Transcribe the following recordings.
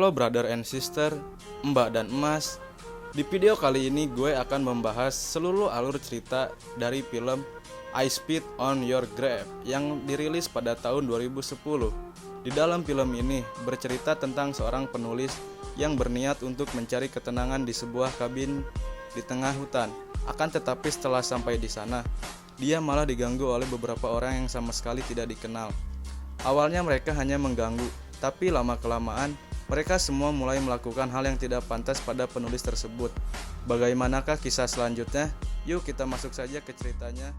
Halo brother and sister, mbak dan emas. Di video kali ini gue akan membahas seluruh alur cerita dari film I Spit on Your Grave yang dirilis pada tahun 2010. Di dalam film ini bercerita tentang seorang penulis yang berniat untuk mencari ketenangan di sebuah kabin di tengah hutan. Akan tetapi setelah sampai di sana, dia malah diganggu oleh beberapa orang yang sama sekali tidak dikenal. Awalnya mereka hanya mengganggu, tapi lama-kelamaan mereka semua mulai melakukan hal yang tidak pantas pada penulis tersebut. Bagaimanakah kisah selanjutnya? Yuk kita masuk saja ke ceritanya.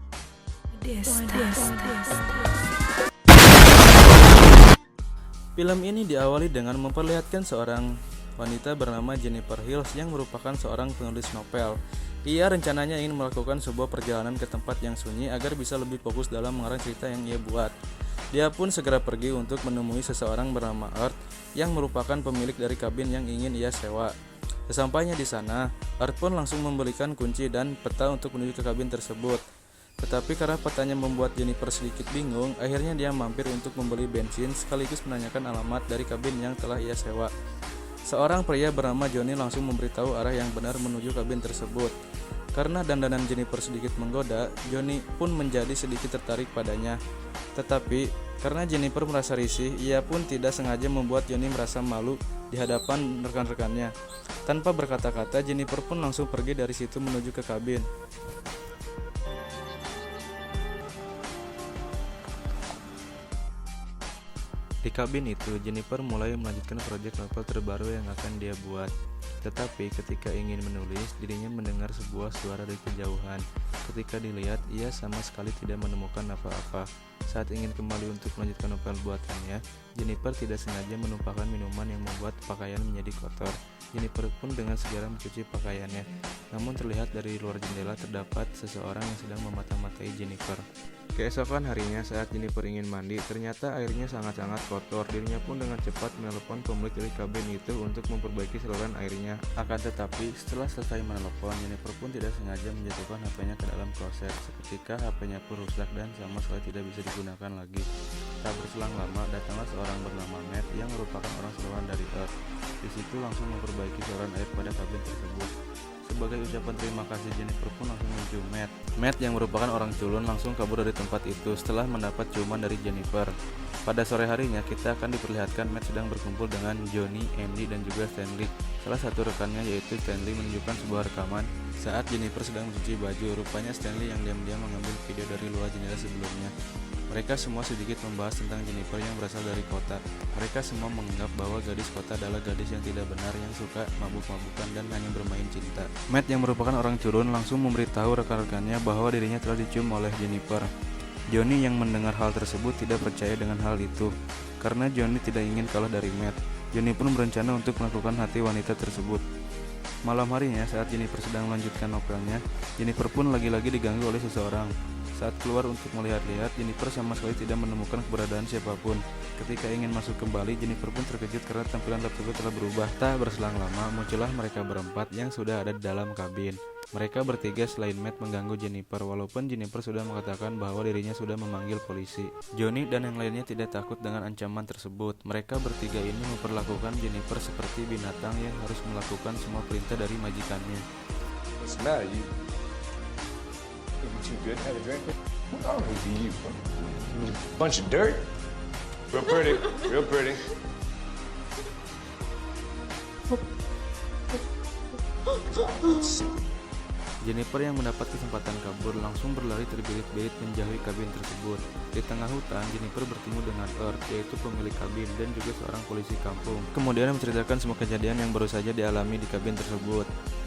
Film ini diawali dengan memperlihatkan seorang wanita bernama Jennifer Hills yang merupakan seorang penulis novel. Ia rencananya ingin melakukan sebuah perjalanan ke tempat yang sunyi agar bisa lebih fokus dalam mengarang cerita yang ia buat. Dia pun segera pergi untuk menemui seseorang bernama Earth yang merupakan pemilik dari kabin yang ingin ia sewa. Sesampainya di sana, Earth pun langsung membelikan kunci dan peta untuk menuju ke kabin tersebut. Tetapi karena petanya membuat Jennifer sedikit bingung, akhirnya dia mampir untuk membeli bensin sekaligus menanyakan alamat dari kabin yang telah ia sewa. Seorang pria bernama Johnny langsung memberitahu arah yang benar menuju kabin tersebut. Karena dandanan Jennifer sedikit menggoda, Johnny pun menjadi sedikit tertarik padanya. Tetapi karena Jennifer merasa risih, ia pun tidak sengaja membuat Johnny merasa malu di hadapan rekan-rekannya. Tanpa berkata-kata, Jennifer pun langsung pergi dari situ menuju ke kabin. Di kabin itu, Jennifer mulai melanjutkan proyek novel terbaru yang akan dia buat. Tetapi ketika ingin menulis, dirinya mendengar sebuah suara dari kejauhan. Ketika dilihat, ia sama sekali tidak menemukan apa-apa. Saat ingin kembali untuk melanjutkan novel buatannya, Jennifer tidak sengaja menumpahkan minuman yang membuat pakaian menjadi kotor. Jennifer pun dengan segera mencuci pakaiannya. Namun terlihat dari luar jendela terdapat seseorang yang sedang memata-matai Jennifer. Keesokan harinya saat Jennifer ingin mandi, ternyata airnya sangat-sangat kotor. Dirinya pun dengan cepat menelepon pemilik dari kabin itu untuk memperbaiki saluran airnya. Akan tetapi setelah selesai menelepon, Jennifer pun tidak sengaja menjatuhkan HP-nya ke dalam kloset. Seketika HP-nya pun rusak dan sama sekali tidak bisa digunakan lagi. Tak berselang lama, datanglah seorang bernama Matt yang merupakan orang seruan dari Earth. Di situ langsung memperbaiki saluran air pada kabin tersebut. Sebagai ucapan terima kasih, Jennifer pun langsung mencium Matt. Matt yang merupakan orang culun langsung kabur dari tempat itu setelah mendapat ciuman dari Jennifer. Pada sore harinya, kita akan diperlihatkan Matt sedang berkumpul dengan Johnny, Andy, dan juga Stanley. Salah satu rekannya yaitu Stanley menunjukkan sebuah rekaman saat Jennifer sedang mencuci baju. Rupanya Stanley yang diam-diam mengambil video dari luar jendela sebelumnya. Mereka semua sedikit membahas tentang Jennifer yang berasal dari kota. Mereka semua menganggap bahwa gadis kota adalah gadis yang tidak benar, yang suka mabuk-mabukan dan hanya bermain cinta. Matt yang merupakan orang culun langsung memberitahu rekan-rekannya bahwa dirinya telah dicium oleh Jennifer. Johnny yang mendengar hal tersebut tidak percaya dengan hal itu. Karena Johnny tidak ingin kalah dari Matt, Johnny pun berencana untuk melakukan hati wanita tersebut. Malam harinya saat Jennifer sedang melanjutkan novelnya, Jennifer pun lagi-lagi diganggu oleh seseorang. Saat keluar untuk melihat-lihat, Jennifer sama sekali tidak menemukan keberadaan siapapun. Ketika ingin masuk kembali, Jennifer pun terkejut karena tampilan tersebut telah berubah. Tak berselang lama, muncullah mereka berempat yang sudah ada di dalam kabin. Mereka bertiga selain Matt mengganggu Jennifer, walaupun Jennifer sudah mengatakan bahwa dirinya sudah memanggil polisi. Johnny dan yang lainnya tidak takut dengan ancaman tersebut. Mereka bertiga ini memperlakukan Jennifer seperti binatang yang harus melakukan semua perintah dari majikannya. What's the matter? You too good to have a drink? What are you? Bunch of dirt? Real pretty, real pretty. Jennifer yang mendapat kesempatan kabur langsung berlari terbirit-birit menjauhi kabin tersebut. Di tengah hutan, Jennifer bertemu dengan Earth, yaitu pemilik kabin dan juga seorang polisi kampung. Kemudian menceritakan semua kejadian yang baru saja dialami di kabin tersebut.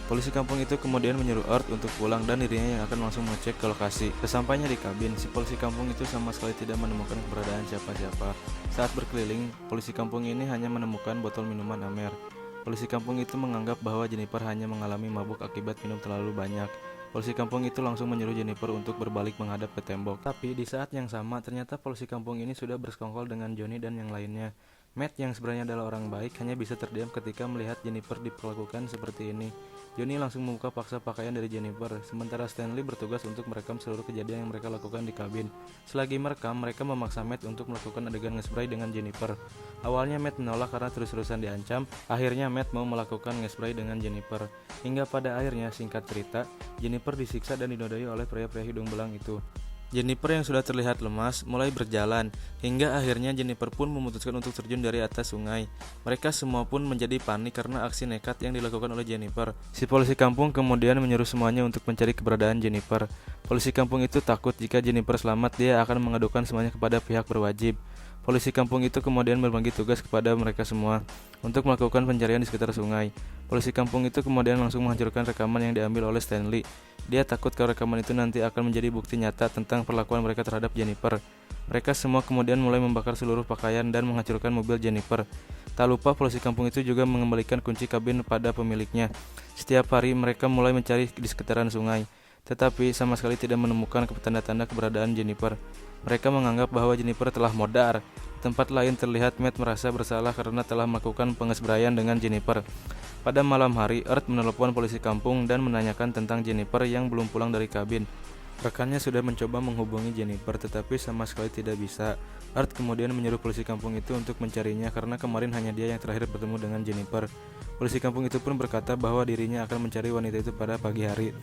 Polisi kampung itu kemudian menyuruh Earth untuk pulang dan dirinya yang akan langsung mengecek ke lokasi. Sesampainya di kabin, si polisi kampung itu sama sekali tidak menemukan keberadaan siapa-siapa. Saat berkeliling, polisi kampung ini hanya menemukan botol minuman Amer. Polisi kampung itu menganggap bahwa Jennifer hanya mengalami mabuk akibat minum terlalu banyak. Polisi kampung itu langsung menyuruh Jennifer untuk berbalik menghadap ke tembok. Tapi di saat yang sama, ternyata polisi kampung ini sudah bersekongkol dengan Johnny dan yang lainnya. Matt yang sebenarnya adalah orang baik hanya bisa terdiam ketika melihat Jennifer diperlakukan seperti ini. Johnny langsung membuka paksa pakaian dari Jennifer, sementara Stanley bertugas untuk merekam seluruh kejadian yang mereka lakukan di kabin. Selagi merekam, mereka memaksa Matt untuk melakukan adegan nge-spray dengan Jennifer. Awalnya Matt menolak karena terus-terusan diancam, akhirnya Matt mau melakukan nge-spray dengan Jennifer. Hingga pada akhirnya, singkat cerita, Jennifer disiksa dan dinodai oleh pria-pria hidung belang itu. Jennifer yang sudah terlihat lemas mulai berjalan, hingga akhirnya Jennifer pun memutuskan untuk terjun dari atas sungai. Mereka semua pun menjadi panik karena aksi nekat yang dilakukan oleh Jennifer. Si polisi kampung kemudian menyuruh semuanya untuk mencari keberadaan Jennifer. Polisi kampung itu takut jika Jennifer selamat, dia akan mengadukan semuanya kepada pihak berwajib. Polisi kampung itu kemudian berbagi tugas kepada mereka semua untuk melakukan pencarian di sekitar sungai. Polisi kampung itu kemudian langsung menghancurkan rekaman yang diambil oleh Stanley. Dia takut kalau rekaman itu nanti akan menjadi bukti nyata tentang perlakuan mereka terhadap Jennifer. Mereka semua kemudian mulai membakar seluruh pakaian dan menghancurkan mobil Jennifer. Tak lupa polisi kampung itu juga mengembalikan kunci kabin pada pemiliknya. Setiap hari mereka mulai mencari di sekitaran sungai, tetapi sama sekali tidak menemukan tanda-tanda keberadaan Jennifer. Mereka menganggap bahwa Jennifer telah modar. Di tempat lain terlihat Matt merasa bersalah karena telah melakukan pengesbraian dengan Jennifer. Pada malam hari, Earth menelepon polisi kampung dan menanyakan tentang Jennifer yang belum pulang dari kabin. Rekannya sudah mencoba menghubungi Jennifer tetapi sama sekali tidak bisa. Earth kemudian menyuruh polisi kampung itu untuk mencarinya karena kemarin hanya dia yang terakhir bertemu dengan Jennifer. Polisi kampung itu pun berkata bahwa dirinya akan mencari wanita itu pada pagi hari.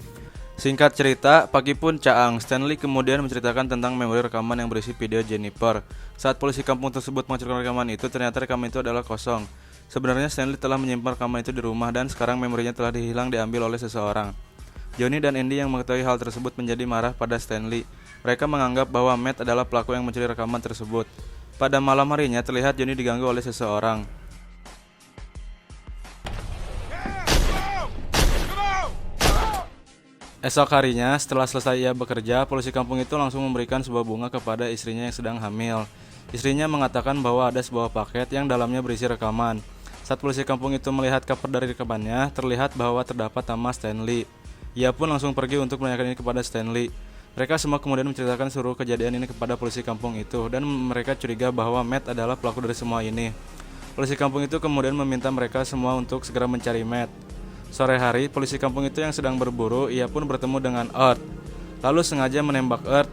Singkat cerita, pagi pun caang. Stanley kemudian menceritakan tentang memori rekaman yang berisi video Jennifer. Saat polisi kampung tersebut menghancurkan rekaman itu, ternyata rekaman itu adalah kosong. Sebenarnya Stanley telah menyimpan rekaman itu di rumah dan sekarang memorinya telah diambil oleh seseorang. Johnny dan Andy yang mengetahui hal tersebut menjadi marah pada Stanley. Mereka menganggap bahwa Matt adalah pelaku yang mencuri rekaman tersebut. Pada malam harinya terlihat Johnny diganggu oleh seseorang. Esok harinya, setelah selesai ia bekerja, polisi kampung itu langsung memberikan sebuah bunga kepada istrinya yang sedang hamil. Istrinya mengatakan bahwa ada sebuah paket yang dalamnya berisi rekaman. Saat polisi kampung itu melihat cover dari rekamannya, terlihat bahwa terdapat nama Stanley. Ia pun langsung pergi untuk menanyakan ini kepada Stanley. Mereka semua kemudian menceritakan seluruh kejadian ini kepada polisi kampung itu, dan mereka curiga bahwa Matt adalah pelaku dari semua ini. Polisi kampung itu kemudian meminta mereka semua untuk segera mencari Matt. Sore hari, polisi kampung itu yang sedang berburu, ia pun bertemu dengan Earth, lalu sengaja menembak Earth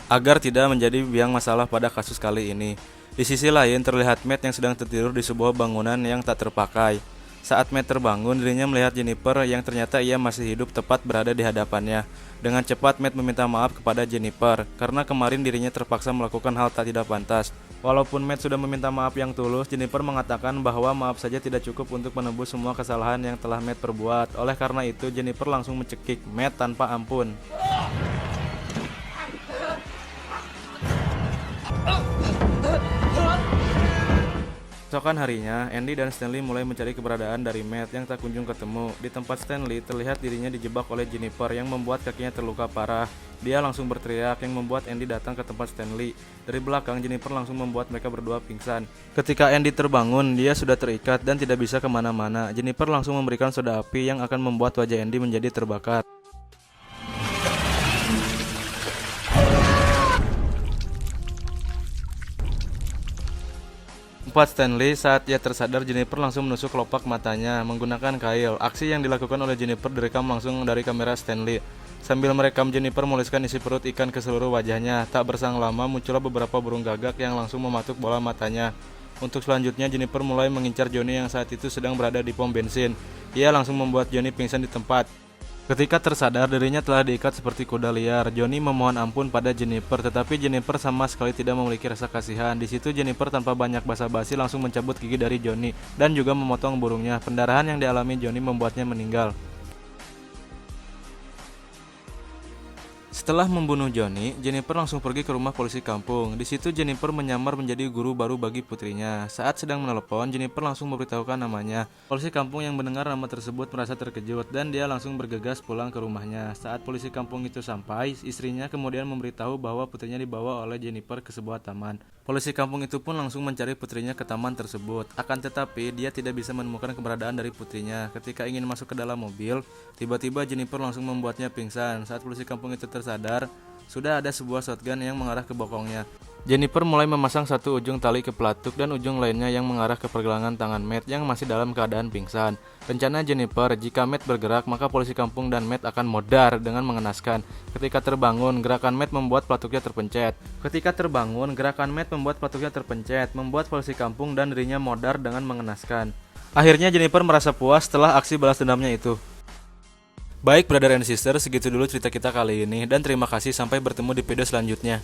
agar tidak menjadi biang masalah pada kasus kali ini. Di sisi lain, terlihat Matt yang sedang tertidur di sebuah bangunan yang tak terpakai. Saat Matt terbangun, dirinya melihat Jennifer yang ternyata ia masih hidup tepat berada di hadapannya. Dengan cepat, Matt meminta maaf kepada Jennifer karena kemarin dirinya terpaksa melakukan hal tak tidak pantas. Walaupun Matt sudah meminta maaf yang tulus, Jennifer mengatakan bahwa maaf saja tidak cukup untuk menebus semua kesalahan yang telah Matt perbuat. Oleh karena itu, Jennifer langsung mencekik Matt tanpa ampun. Esokan harinya, Andy dan Stanley mulai mencari keberadaan dari Matt yang tak kunjung ketemu. Di tempat Stanley, terlihat dirinya dijebak oleh Jennifer yang membuat kakinya terluka parah. Dia langsung berteriak yang membuat Andy datang ke tempat Stanley. Dari belakang, Jennifer langsung membuat mereka berdua pingsan. Ketika Andy terbangun, dia sudah terikat dan tidak bisa kemana-mana. Jennifer langsung memberikan soda api yang akan membuat wajah Andy menjadi terbakar. Stanley, saat ia tersadar, Jennifer langsung menusuk kelopak matanya menggunakan kail. Aksi yang dilakukan oleh Jennifer direkam langsung dari kamera Stanley. Sambil merekam, Jennifer menuliskan isi perut ikan ke seluruh wajahnya. Tak berselang lama, muncullah beberapa burung gagak yang langsung mematuk bola matanya. Untuk selanjutnya, Jennifer mulai mengincar Johnny yang saat itu sedang berada di pom bensin. Ia langsung membuat Johnny pingsan di tempat. Ketika tersadar, dirinya telah diikat seperti kuda liar. Johnny memohon ampun pada Jennifer, tetapi Jennifer sama sekali tidak memiliki rasa kasihan. Di situ Jennifer tanpa banyak basa-basi langsung mencabut gigi dari Johnny dan juga memotong burungnya. Pendarahan yang dialami Johnny membuatnya meninggal. Setelah membunuh Johnny, Jennifer langsung pergi ke rumah polisi kampung. Di situ Jennifer menyamar menjadi guru baru bagi putrinya. Saat sedang menelepon, Jennifer langsung memberitahukan namanya. Polisi kampung yang mendengar nama tersebut merasa terkejut dan dia langsung bergegas pulang ke rumahnya. Saat polisi kampung itu sampai, istrinya kemudian memberitahu bahwa putrinya dibawa oleh Jennifer ke sebuah taman. Polisi kampung itu pun langsung mencari putrinya ke taman tersebut. Akan tetapi, dia tidak bisa menemukan keberadaan dari putrinya. Ketika ingin masuk ke dalam mobil, tiba-tiba Jennifer langsung membuatnya pingsan. Saat polisi kampung itu tersadar, sudah ada sebuah shotgun yang mengarah ke bokongnya. Jennifer mulai memasang satu ujung tali ke pelatuk dan ujung lainnya yang mengarah ke pergelangan tangan Matt yang masih dalam keadaan pingsan. Rencana Jennifer, jika Matt bergerak maka polisi kampung dan Matt akan modar dengan mengenaskan. Ketika terbangun, gerakan Matt membuat pelatuknya terpencet. Membuat polisi kampung dan dirinya modar dengan mengenaskan. Akhirnya Jennifer merasa puas setelah aksi balas dendamnya itu. Baik brother and sister, segitu dulu cerita kita kali ini dan terima kasih, sampai bertemu di video selanjutnya.